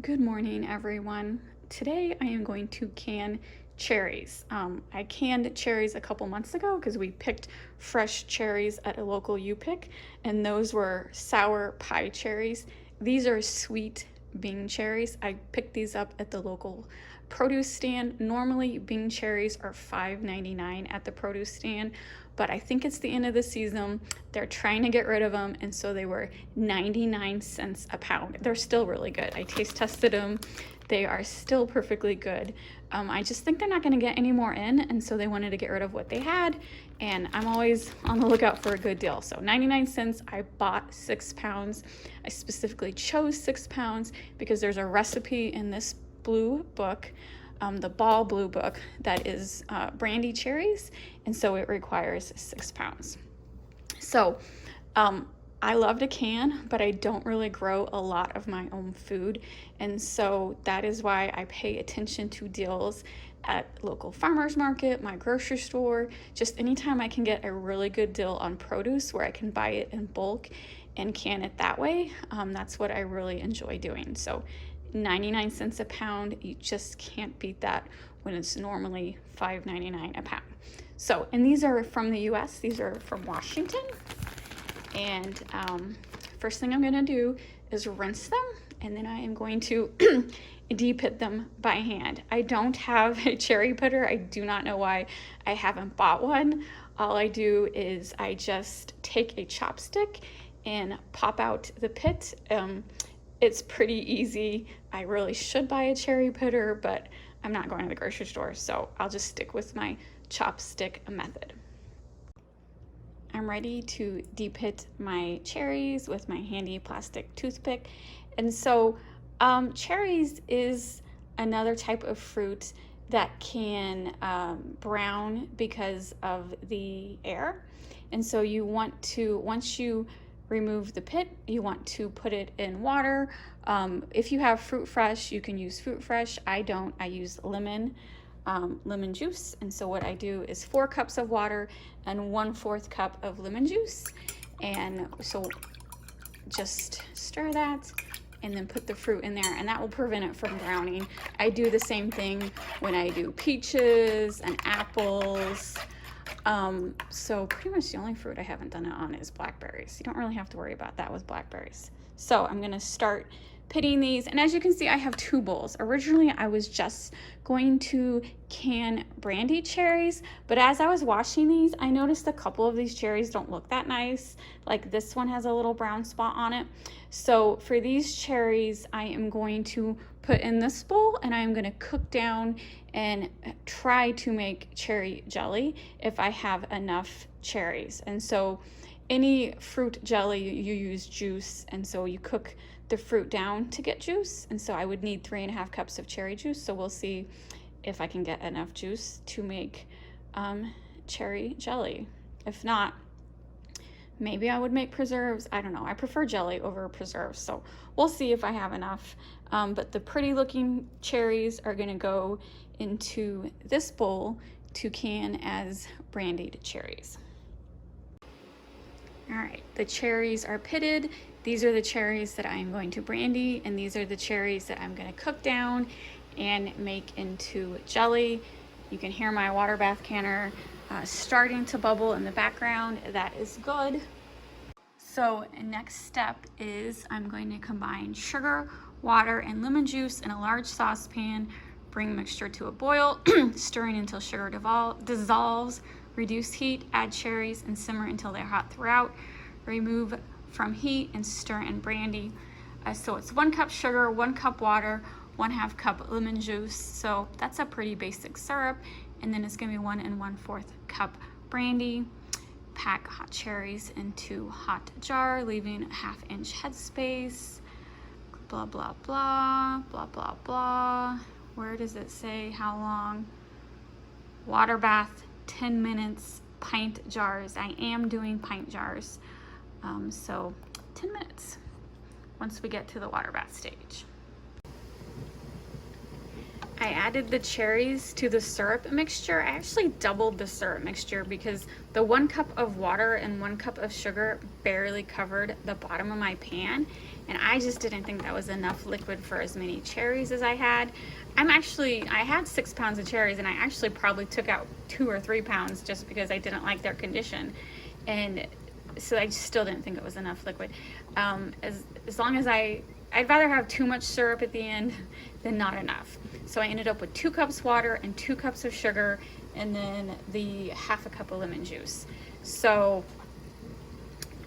Good morning, everyone. Today I am going to can cherries. I canned cherries a couple months ago because we picked fresh cherries at a local U-Pick, and those were sour pie cherries. These are sweet Bing cherries. I picked these up at the local produce stand. Normally, Bing cherries are $5.99 at the produce stand, but I think it's the end of the season. They're trying to get rid of them, and so they were 99 cents a pound. They're still really good. I taste tested them. They are still perfectly good. I just think they're not going to get any more in, and so they wanted to get rid of what they had, and I'm always on the lookout for a good deal. So 99 cents, I bought 6 pounds. I specifically chose 6 pounds because there's a recipe in this blue book, the ball blue book, that is Brandy Cherries, and so it requires 6 pounds. So I love to can, but I don't really grow a lot of my own food, and so that is why I pay attention to deals at local farmers market, my grocery store, just anytime I can get a really good deal on produce where I can buy it in bulk and can it that way. That's what I really enjoy doing. So 99 cents a pound, you just can't beat that when it's normally $5.99 a pound. So, and these are from the US, these are from Washington. And first thing I'm gonna do is rinse them, and then I am going to de-pit them by hand. I don't have a cherry pitter. I do not know why I haven't bought one. All I do is I just take a chopstick and pop out the pit. It's pretty easy. I really should buy a cherry pitter, but I'm not going to the grocery store, so I'll just stick with my chopstick method. I'm ready to de-pit my cherries with my handy plastic toothpick. And so cherries is another type of fruit that can brown because of the air. And so you want to, once you remove the pit, you want to put it in water. If you have fruit fresh, you can use fruit fresh. I don't. I use lemon juice. And so what I do is 4 cups of water and 1/4 cup of lemon juice. And so just stir that and then put the fruit in there, and that will prevent it from browning. I do the same thing when I do peaches and apples. So pretty much the only fruit I haven't done it on is blackberries. You don't really have to worry about that with blackberries. So I'm gonna start pitting these, and as you can see, I have 2 bowls. Originally, I was just going to can Brandy cherries, but as I was washing these, I noticed a couple of these cherries don't look that nice. Like this one has a little brown spot on it. So for these cherries, I am going to put in this bowl, and I'm gonna cook down and try to make cherry jelly if I have enough cherries. And so any fruit jelly, you use juice, and so you cook the fruit down to get juice. And so I would need 3.5 cups of cherry juice. So we'll see if I can get enough juice to make cherry jelly. If not, maybe I would make preserves. I don't know. I prefer jelly over preserves. So we'll see if I have enough. But the pretty looking cherries are gonna go into this bowl to can as brandied cherries. All right, the cherries are pitted. These are the cherries that I am going to brandy, and these are the cherries that I'm gonna cook down and make into jelly. You can hear my water bath canner starting to bubble in the background. That is good. So next step is I'm going to combine sugar, water, and lemon juice in a large saucepan. Bring mixture to a boil, stirring until sugar dissolves. Reduce heat, add cherries, and simmer until they're hot throughout. Remove from heat and stir in brandy. So it's 1 cup sugar, 1 cup water, 1/2 cup lemon juice. So that's a pretty basic syrup. And then it's gonna be 1 1/4 cup brandy. Pack hot cherries into hot jar, leaving a 1/2 inch headspace. Blah, blah, blah, blah, blah, blah. Where does it say how long? Water bath, 10 minutes, pint jars. I am doing pint jars. So 10 minutes once we get to the water bath stage. I added the cherries to the syrup mixture. I actually doubled the syrup mixture because the 1 cup of water and 1 cup of sugar barely covered the bottom of my pan, and I just didn't think that was enough liquid for as many cherries as I had. I had 6 pounds of cherries, and I actually probably took out 2 or 3 pounds just because I didn't like their condition, and so I still didn't think it was enough liquid. As long as I'd rather have too much syrup at the end than not enough. So I ended up with 2 cups water and 2 cups of sugar, and then the half a cup of lemon juice. So,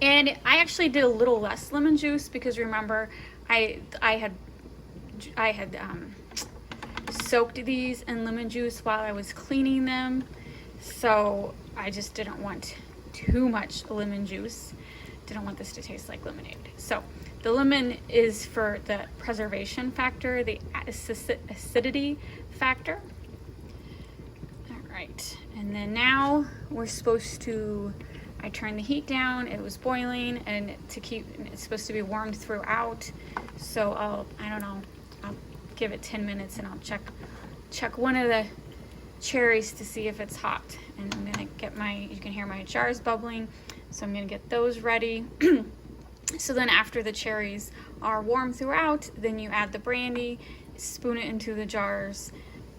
and I actually did a little less lemon juice because remember, I had soaked these in lemon juice while I was cleaning them. So I just didn't want too much lemon juice. Didn't want this to taste like lemonade. So the lemon is for the preservation factor, the acidity factor. All right, and then now we're supposed to, I turned the heat down, it was boiling, and it's supposed to be warmed throughout. So I'll give it 10 minutes and I'll check one of the cherries to see if it's hot. And I'm gonna get you can hear my jars bubbling, so I'm gonna get those ready. So then after the cherries are warm throughout, then you add the brandy, spoon it into the jars,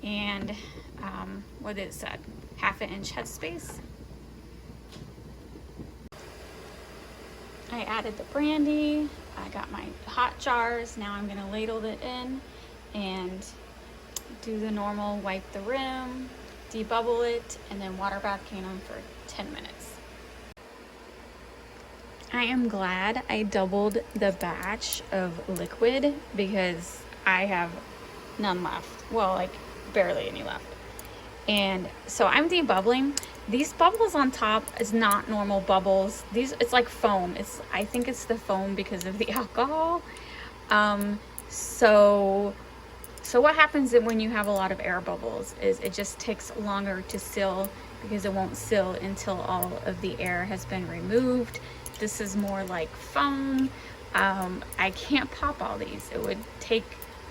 and what it said, 1/2 inch headspace. I added the brandy, I got my hot jars, now I'm gonna ladle it in and do the normal wipe the rim, debubble it, and then water bath can on for 10 minutes. I am glad I doubled the batch of liquid because I have none left. Well, like barely any left. And so I'm debubbling. These bubbles on top is not normal bubbles. It's like foam. I think it's the foam because of the alcohol. So what happens when you have a lot of air bubbles is it just takes longer to seal because it won't seal until all of the air has been removed. This is more like foam. I can't pop all these. It would take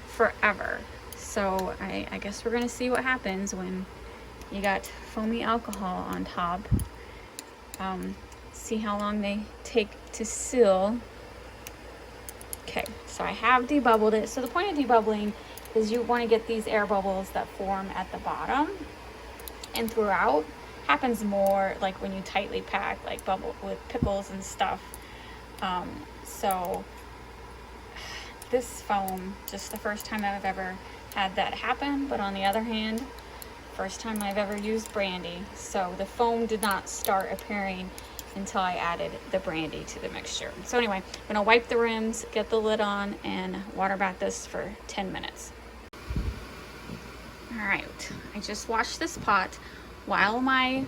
forever. So I guess we're gonna see what happens when you got foamy alcohol on top. See how long they take to seal. Okay, so I have debubbled it. So the point of debubbling is you want to get these air bubbles that form at the bottom and throughout. Happens more like when you tightly pack, like bubble with pickles and stuff. So this foam, just the first time I've ever had that happen, but on the other hand, first time I've ever used brandy. So the foam did not start appearing until I added the brandy to the mixture. So anyway, I'm gonna wipe the rims, get the lid on, and water bath this for 10 minutes. All right, I just washed this pot. While my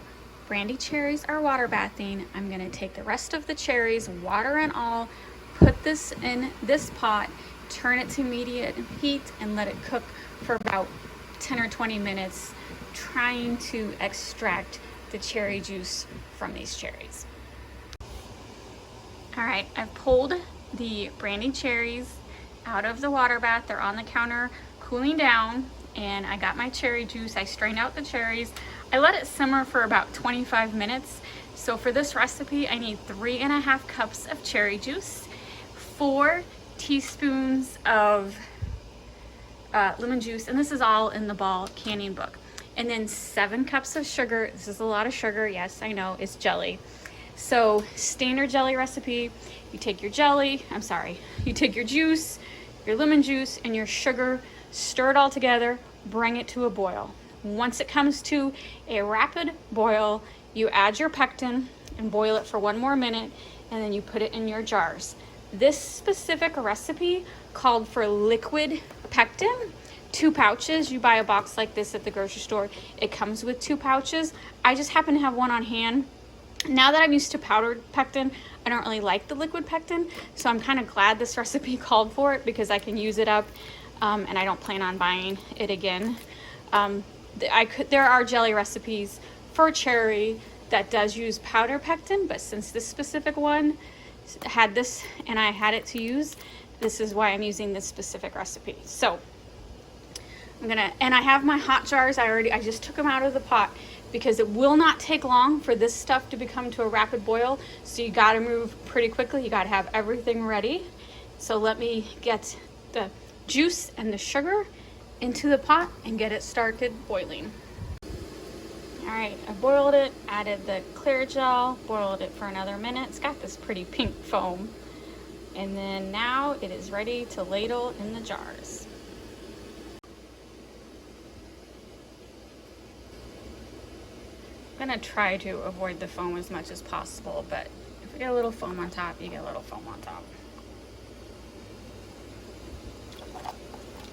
brandy cherries are water bathing, I'm gonna take the rest of the cherries, water and all, put this in this pot, turn it to medium heat, and let it cook for about 10 or 20 minutes, trying to extract the cherry juice from these cherries. All right, I've pulled the brandy cherries out of the water bath. They're on the counter cooling down, and I got my cherry juice. I strained out the cherries. I let it simmer for about 25 minutes. So for this recipe, I need 3.5 cups of cherry juice, 4 teaspoons of lemon juice, and this is all in the Ball canning book, and then 7 cups of sugar. This is a lot of sugar. Yes, I know, it's jelly. So standard jelly recipe, you take your you take your juice, your lemon juice, and your sugar, stir it all together, bring it to a boil. Once it comes to a rapid boil, you add your pectin and boil it for 1 more minute, and then you put it in your jars. This specific recipe called for liquid pectin, 2 pouches. You buy a box like this at the grocery store. It comes with 2 pouches. I just happen to have one on hand. Now that I'm used to powdered pectin, I don't really like the liquid pectin, so I'm kind of glad this recipe called for it because I can use it up, and I don't plan on buying it again. There are jelly recipes for cherry that does use powder pectin, but since this specific one had this and I had it to use, this is why I'm using this specific recipe. So And I have my hot jars. I just took them out of the pot because it will not take long for this stuff to become to a rapid boil. So you gotta move pretty quickly. You gotta have everything ready. So let me get the juice and the sugar into the pot and get it started boiling. All right, I boiled it, added the clear gel, boiled it for another minute. It's got this pretty pink foam. And then now it is ready to ladle in the jars. I'm gonna try to avoid the foam as much as possible, but if we get a little foam on top, you get a little foam on top.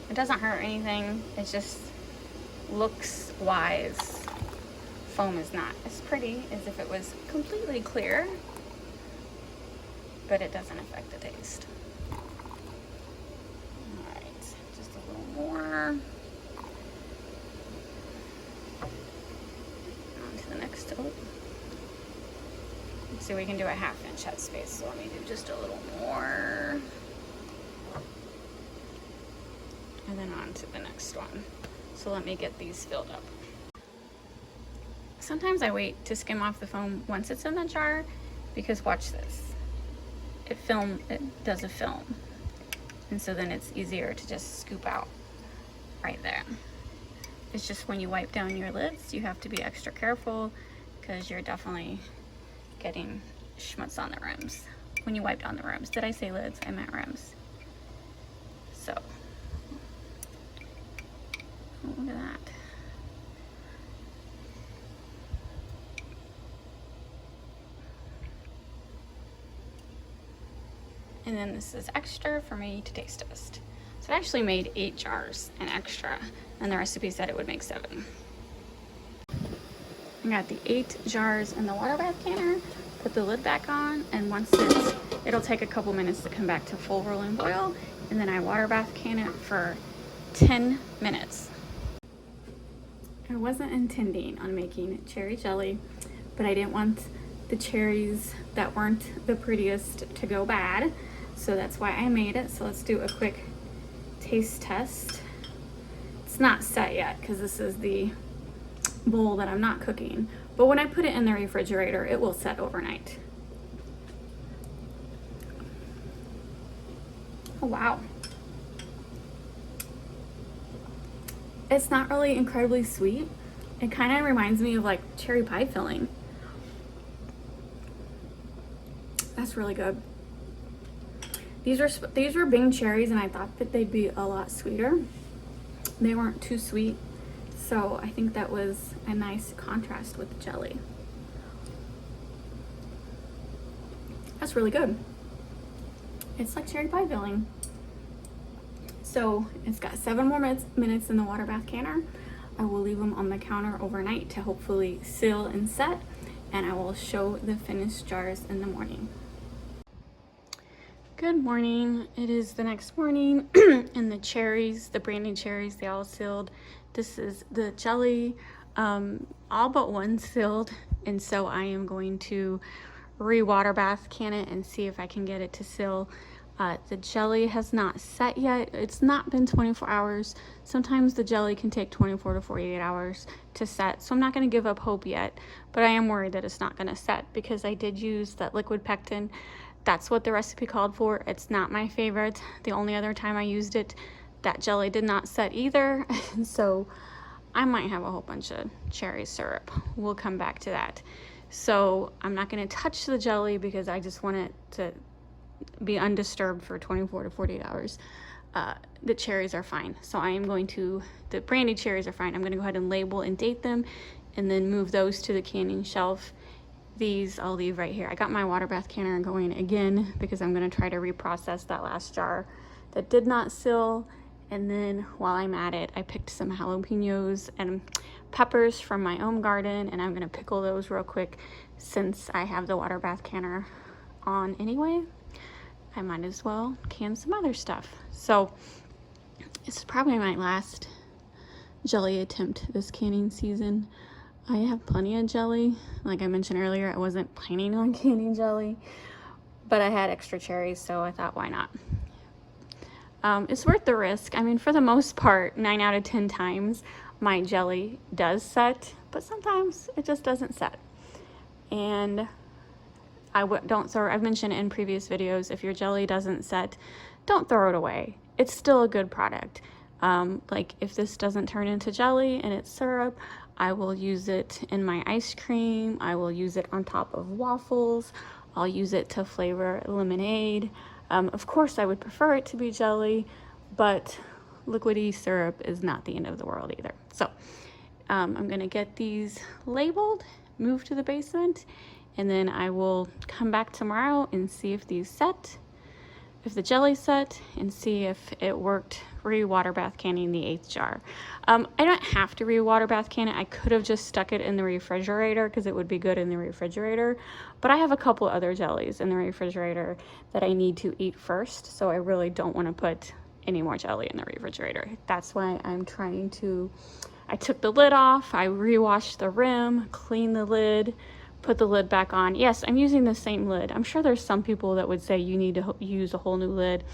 It doesn't hurt anything, it just looks wise. Foam is not as pretty as if it was completely clear, but it doesn't affect the taste. All right, just a little more. On to the next. Oh. Let's see, we can do a 1/2 inch head space, so let me do just a little more. And then on to the next one. So let me get these filled up. Sometimes I wait to skim off the foam once it's in the jar because watch this. It does a film. And so then it's easier to just scoop out right there. It's just when you wipe down your lids, you have to be extra careful because you're definitely getting schmutz on the rims. When you wipe down the rims. Did I say lids? I meant rims. So, oh, look at that. And then this is extra for me to taste test. So I actually made 8 jars and extra, and the recipe said it would make 7. I got the 8 jars in the water bath canner, put the lid back on, and once it'll take a couple minutes to come back to full rolling boil, and then I water bath can it for 10 minutes. I wasn't intending on making cherry jelly, but I didn't want the cherries that weren't the prettiest to go bad, so that's why I made it. So let's do a quick taste test. It's not set yet because this is the bowl that I'm not cooking, but when I put it in the refrigerator, it will set overnight. Oh wow. It's not really incredibly sweet. It kind of reminds me of like cherry pie filling. That's really good. These were Bing cherries, and I thought that they'd be a lot sweeter. They weren't too sweet, so I think that was a nice contrast with the jelly. That's really good. It's like cherry pie filling. So it's got 7 more minutes in the water bath canner. I will leave them on the counter overnight to hopefully seal and set, and I will show the finished jars in the morning. Good morning. It is the next morning and the cherries, the Brandy cherries, they all sealed. This is the jelly, all but one sealed, and so I am going to re-water bath can it and see if I can get it to seal. The jelly has not set yet. It's not been 24 hours. Sometimes the jelly can take 24 to 48 hours to set, so I'm not going to give up hope yet, but I am worried that it's not going to set because I did use that liquid pectin. That's what the recipe called for. It's not my favorite. The only other time I used it, that jelly did not set either, and so I might have a whole bunch of cherry syrup. We'll come back to that. So I'm not going to touch the jelly because I just want it to be undisturbed for 24 to 48 hours. The cherries are fine. So I am going to, the Brandy cherries are fine. I'm going to go ahead and label and date them and then move those to the canning shelf. These I'll leave right here. I got my water bath canner going again because I'm going to try to reprocess that last jar that did not seal. And then while I'm at it, I picked some jalapenos and peppers from my own garden, and I'm going to pickle those real quick since I have the water bath canner on anyway. I might as well can some other stuff. So it's probably my last jelly attempt this canning season. I have plenty of jelly. Like I mentioned earlier, I wasn't planning on canning jelly, but I had extra cherries, so I thought, why not? It's worth the risk. I mean, for the most part, 9 out of 10 times, my jelly does set, but sometimes it just doesn't set. And don't throw, I've mentioned in previous videos, if your jelly doesn't set, don't throw it away. It's still a good product. Like if this doesn't turn into jelly and it's syrup, I will use it in my ice cream. I will use it on top of waffles. I'll use it to flavor lemonade. Of course, I would prefer it to be jelly, but liquidy syrup is not the end of the world either. So I'm gonna get these labeled, move to the basement, and then I will come back tomorrow and see if these set, if the jelly set, and see if it worked re-water bath canning the 8th jar. I don't have to re-water bath can it. I could have just stuck it in the refrigerator because it would be good in the refrigerator, but I have a couple other jellies in the refrigerator that I need to eat first, so I really don't want to put any more jelly in the refrigerator. That's why I'm trying to, I took the lid off, I re-washed the rim, cleaned the lid, put the lid back on. Yes, I'm using the same lid. I'm sure there's some people that would say you need to use a whole new lid.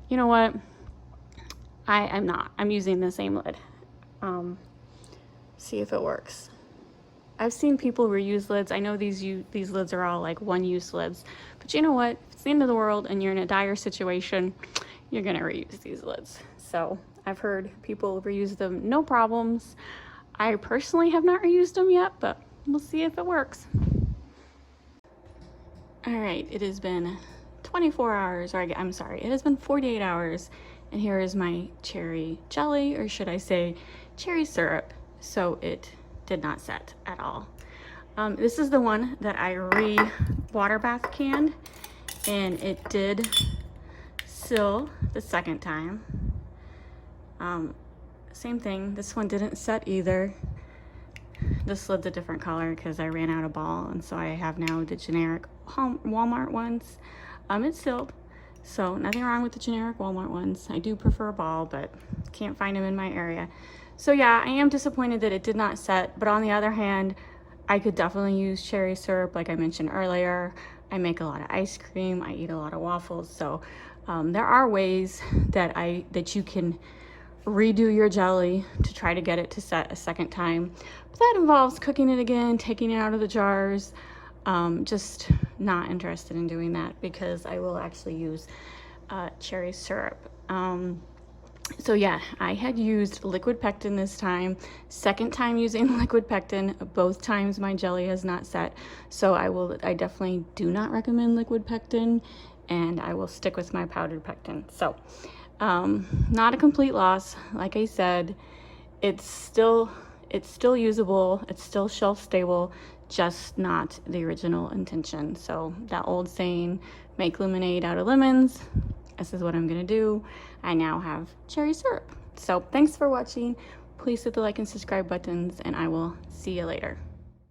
You know what? I'm not. I'm using the same lid. See if it works. I've seen people reuse lids. I know these lids are all like one-use lids, but you know what? If it's the end of the world and you're in a dire situation, you're gonna reuse these lids. So I've heard people reuse them, no problems. I personally have not reused them yet, but we'll see if it works. All right, it has been 24 hours, or I'm sorry, it has been 48 hours, and here is my cherry jelly, or should I say cherry syrup. So it did not set at all. This is the one that I water bath canned, and it did seal the second time. Same thing, this one didn't set either. This lid's a different color because I ran out of ball, and so I have now the generic Walmart ones. It's sealed, so nothing wrong with the generic Walmart ones. I do prefer a ball, but can't find them in my area. So yeah, I am disappointed that it did not set, but on the other hand, I could definitely use cherry syrup like I mentioned earlier. I make a lot of ice cream, I eat a lot of waffles, so there are ways that you can redo your jelly to try to get it to set a second time, but that involves cooking it again, taking it out of the jars. Just not interested in doing that because I will actually use cherry syrup. So yeah, I had used liquid pectin this time, second time using liquid pectin. Both times my jelly has not set, so I definitely do not recommend liquid pectin, and I will stick with my powdered pectin. So not a complete loss. Like I said, it's still usable, it's still shelf stable, just not the original intention. So that old saying, make lemonade out of lemons, this is what I'm gonna do. I now have cherry syrup. So thanks for watching. Please hit the like and subscribe buttons, and I will see you later.